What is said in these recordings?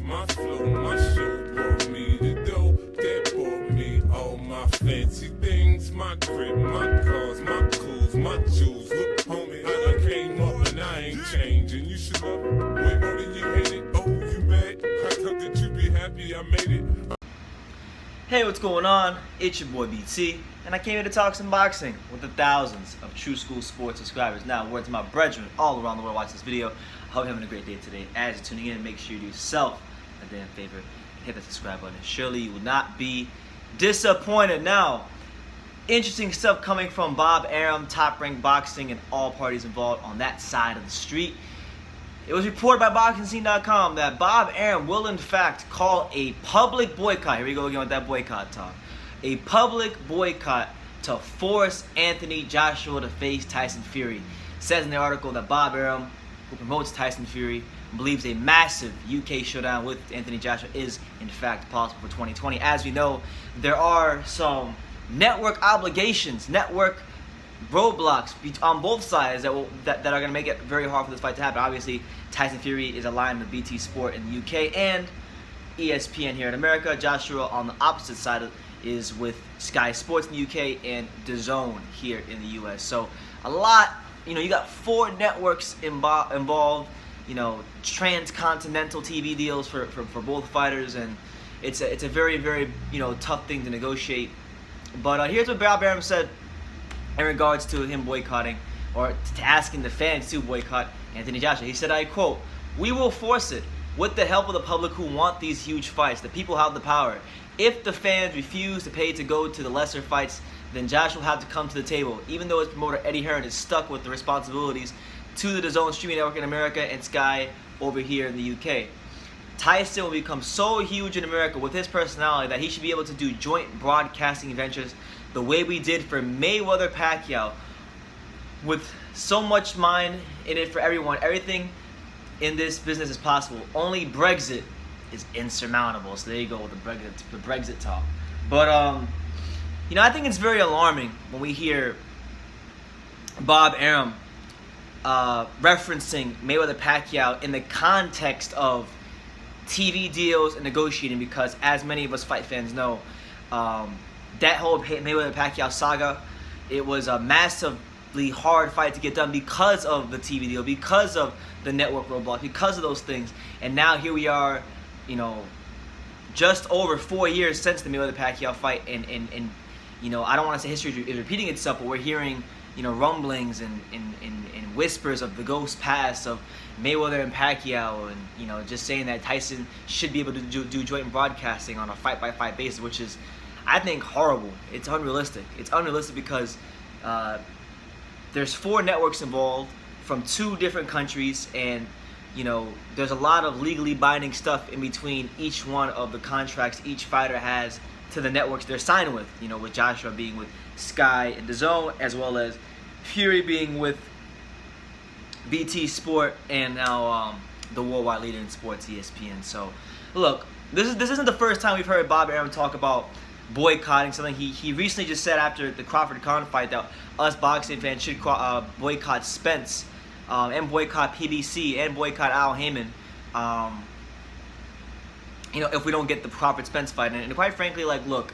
my flow, my show brought me to go. That brought me all my fancy things, my crib, my cars, my clothes, my jewels. Look, homie, I done came up and I ain't changing. You should love it way more than you hate it. Oh, you mad? I thought that you be happy I made it. Hey, what's going on? It's your boy BT, and I came here to talk some boxing with the thousands of True School Sports subscribers. Now, word to my brethren all around the world watching this video. I hope you're having a great day today. As you're tuning in, make sure you do yourself a damn favor and hit that subscribe button. Surely you will not be disappointed. Now, interesting stuff coming from Bob Arum, Top Rank Boxing, and all parties involved on that side of the street. It was reported by BoxingScene.com that Bob Arum will in fact call a public boycott. Here we go again with that boycott talk. A public boycott to force Anthony Joshua to face Tyson Fury. It says in the article that Bob Arum, who promotes Tyson Fury, believes a massive UK showdown with Anthony Joshua is in fact possible for 2020. As we know, there are some network obligations, network roadblocks on both sides that are going to make it very hard for this fight to happen. Obviously, Tyson Fury is aligned with BT Sport in the UK and ESPN here in America. Joshua on the opposite side is with Sky Sports in the UK and DAZN here in the US. So a lot, you got 4 networks involved, transcontinental TV deals for both fighters, and it's a very, very, tough thing to negotiate. But here's what Bob Arum said in regards to him boycotting, or to asking the fans to boycott Anthony Joshua. He said, I quote, "We will force it with the help of the public who want these huge fights. The people have the power. If the fans refuse to pay to go to the lesser fights, then Joshua will have to come to the table. Even though his promoter Eddie Hearn is stuck with the responsibilities to the DAZN streaming network in America and Sky over here in the UK. Tyson will become so huge in America with his personality that he should be able to do joint broadcasting ventures the way we did for Mayweather-Pacquiao, with so much mind in it for everyone. Everything in this business is possible. Only Brexit is insurmountable." So there you go with the Brexit talk. But I think it's very alarming when we hear Bob Arum referencing Mayweather-Pacquiao in the context of TV deals and negotiating, because as many of us fight fans know, that whole Mayweather-Pacquiao saga, it was a massively hard fight to get done because of the TV deal, because of the network roadblock, because of those things. And now here we are, just over 4 years since the Mayweather-Pacquiao fight, and I don't want to say history is repeating itself, but we're hearing, rumblings and whispers of the ghost past of Mayweather and Pacquiao, and just saying that Tyson should be able to do joint broadcasting on a fight-by-fight basis, which is, I think, horrible. It's unrealistic. It's unrealistic because there's 4 networks involved from 2 different countries, and there's a lot of legally binding stuff in between each one of the contracts each fighter has to the networks they're signed with. With Joshua being with Sky and DAZN, as well as Fury being with BT Sport, and now the worldwide leader in sports, ESPN. So, look, this isn't the first time we've heard Bob Arum talk about boycotting something. He recently just said after the Crawford-Conn fight that us boxing fans should boycott Spence, and boycott PBC, and boycott Al Heyman, if we don't get the Crawford-Spence fight. And quite frankly, look,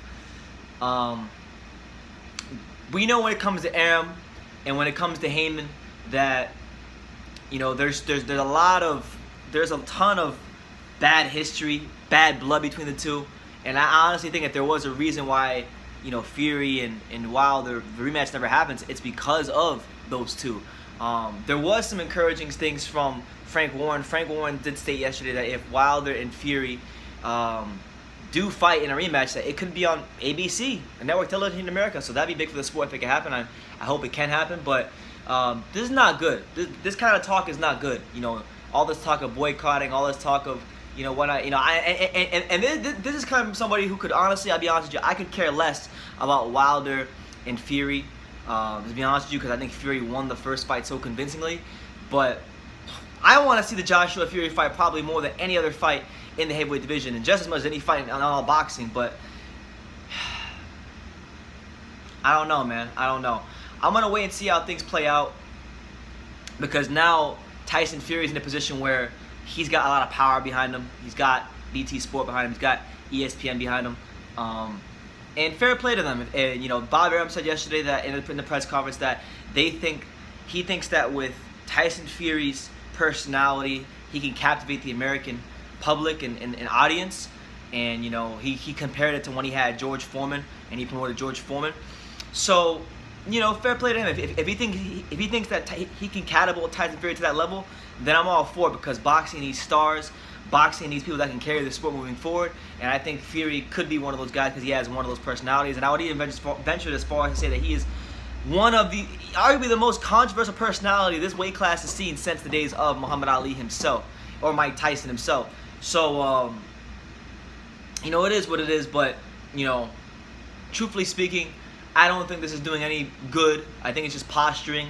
we know when it comes to Arum and when it comes to Heyman that there's a ton of bad history, bad blood between the two. And I honestly think that there was a reason why, Fury and Wilder, the rematch never happens. It's because of those two. There was some encouraging things from Frank Warren. Frank Warren did state yesterday that if Wilder and Fury do fight in a rematch, that it could be on ABC, a network television in America. So that'd be big for the sport if it can happen. I hope it can happen, but this is not good. This kind of talk is not good. All this talk of boycotting, all this talk of this is kind of somebody who could honestly, I'll be honest with you, I could care less about Wilder and Fury, to be honest with you, because I think Fury won the first fight so convincingly. But I want to see the Joshua Fury fight probably more than any other fight in the heavyweight division, and just as much as any fight in all boxing. But I don't know, man. I don't know. I'm gonna wait and see how things play out, because now Tyson Fury is in a position where he's got a lot of power behind him. He's got BT Sport behind him. He's got ESPN behind him. And fair play to them. And, you know, Bob Arum said yesterday that in the press conference that he thinks that with Tyson Fury's personality, he can captivate the American public and audience. And, you know, he compared it to when he had George Foreman and he promoted George Foreman. So, you know, fair play to him. If he thinks that he can catapult Tyson Fury to that level, then I'm all for it, because boxing needs stars. Boxing needs people that can carry the sport moving forward, and I think Fury could be one of those guys because he has one of those personalities. And I would even venture as far as to say that he is one of the, arguably the most controversial personality this weight class has seen since the days of Muhammad Ali himself, or Mike Tyson himself. So, you know, it is what it is, but, you know, truthfully speaking, I don't think this is doing any good. I think it's just posturing,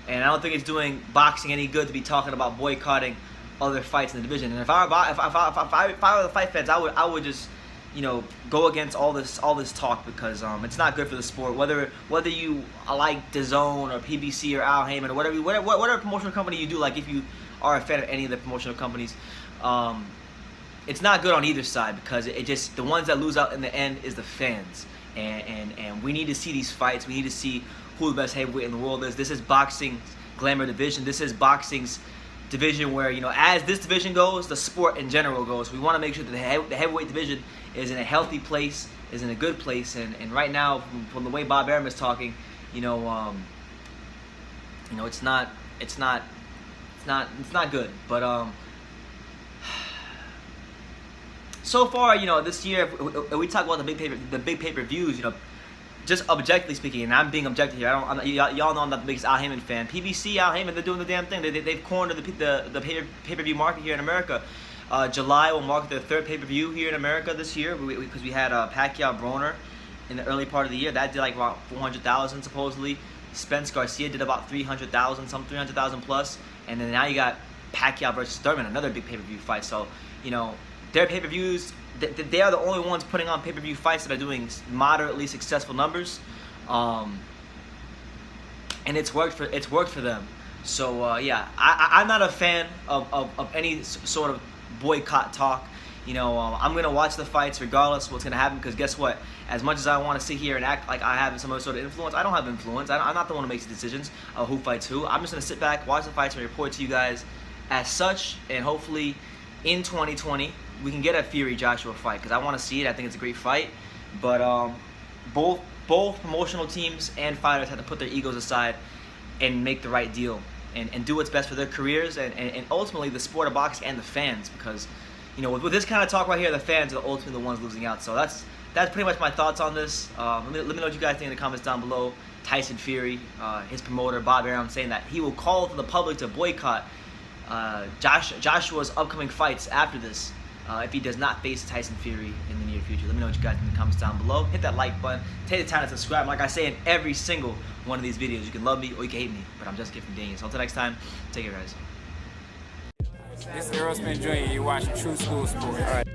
and I don't think it's doing boxing any good to be talking about boycotting other fights in the division. And if I were the fight fans, I would just, you know, go against all this talk, because it's not good for the sport. Whether you like DAZN or PBC or Al Heyman or whatever promotional company you do, like if you are a fan of any of the promotional companies, it's not good on either side, because it just, the ones that lose out in the end is the fans. And we need to see these fights. We need to see who the best heavyweight in the world is. This is boxing's glamour division. This is boxing's division where, you know, as this division goes, the sport in general goes. We want to make sure that the heavyweight division is in a healthy place, is in a good place. And right now, from the way Bob Arum is talking, you know, it's not good. But so far, you know, this year, if we talk about the big pay-per-views, you know, just objectively speaking, and I'm being objective here. Y'all know I'm not the biggest Al Heyman fan. PBC, Al Heyman, they're doing the damn thing. They've cornered the pay-per-view market here in America. July will mark their third pay-per-view here in America this year, because we had Pacquiao Broner in the early part of the year. That did like about 400,000 supposedly. Spence Garcia did about 300,000, some 300,000 plus. And then now you got Pacquiao versus Thurman, another big pay-per-view fight. So, you know, their pay-per-views, they are the only ones putting on pay-per-view fights that are doing moderately successful numbers, and it's worked for them. So yeah, I'm not a fan of any sort of boycott talk. You know, I'm gonna watch the fights regardless of what's gonna happen, because guess what? As much as I want to sit here and act like I have some other sort of influence, I don't have influence. I'm not the one who makes the decisions of who fights who. I'm just gonna sit back, watch the fights, and report to you guys as such. And hopefully, in 2020, we can get a Fury-Joshua fight, because I want to see it. I think it's a great fight. But both promotional teams and fighters have to put their egos aside and make the right deal and do what's best for their careers and ultimately the sport of boxing and the fans, because, you know, with this kind of talk right here, the fans are ultimately the ones losing out. So that's pretty much my thoughts on this. Let me know what you guys think in the comments down below. Tyson Fury, his promoter Bob Arum, saying that he will call for the public to boycott Joshua's upcoming fights after this, if he does not face Tyson Fury in the near future. Let me know what you guys think in the comments down below. Hit that like button. Take the time to subscribe. Like I say in every single one of these videos, you can love me or you can hate me, but I'm just a kid from Daniel. So until next time, take care, guys. This is Earl Smith Jr. You're watching True School Sports. All right.